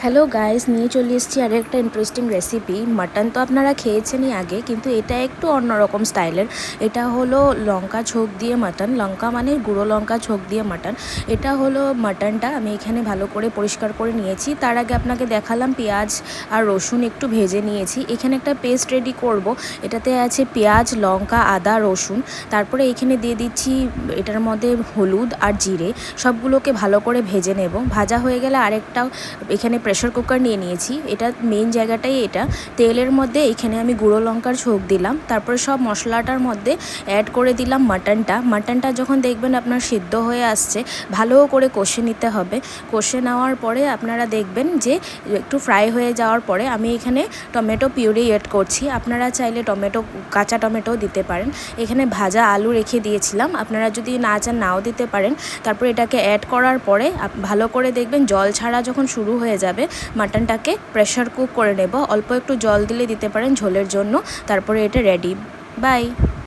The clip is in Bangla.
হ্যালো গাইস, নিয়ে চলে এসেছি আর একটা ইন্টারেস্টিং রেসিপি। মাটন তো আপনারা খেয়েছেনই আগে, কিন্তু এটা একটু অন্যরকম স্টাইলের। এটা হলো লঙ্কা ছোক দিয়ে মাটন। লঙ্কা মানে গুঁড়ো লঙ্কা ছোক দিয়ে মাটন। এটা হলো মাটনটা আমি এখানে ভালো করে পরিষ্কার করে নিয়েছি। তার আগে আপনাকে দেখালাম পেঁয়াজ আর রসুন একটু ভেজে নিয়েছি। এখানে একটা পেস্ট রেডি করব। এটাতে আছে পেঁয়াজ, লঙ্কা, আদা, রসুন। তারপরে এখানে দিয়ে দিচ্ছি এটার মধ্যে হলুদ আর জিরে। সবগুলোকে ভালো করে ভেজে নেব। ভাজা হয়ে গেলে আরেকটা এখানে প্রেশার কুকার নিয়ে নিয়েছি। এটা মেইন জায়গাটাই এটা। তেলের মধ্যে এখানে আমি গুঁড়ো লঙ্কার ছোক দিলাম। তারপরে সব মশলাটার মধ্যে অ্যাড করে দিলাম মাটনটা যখন দেখবেন আপনার সিদ্ধ হয়ে আসছে, ভালো করে কষে নিতে হবে। কষে নেওয়ার পরে আপনারা দেখবেন যে একটু ফ্রাই হয়ে যাওয়ার পরে আমি এখানে টমেটো পিউরি অ্যাড করছি। আপনারা চাইলে কাঁচা টমেটো দিতে পারেন। এখানে ভাজা আলু রেখে দিয়েছিলাম, আপনারা যদি না চান নাও দিতে পারেন। তারপর এটাকে অ্যাড করার পরে ভালো করে দেখবেন জল ছাড়া যখন শুরু হয়ে যাবে, মাটনটাকে প্রেশার কুক করে নেব। অল্প একটু জল দিতে পারেন ঝোলের জন্য। তারপরে এটা রেডি। বাই।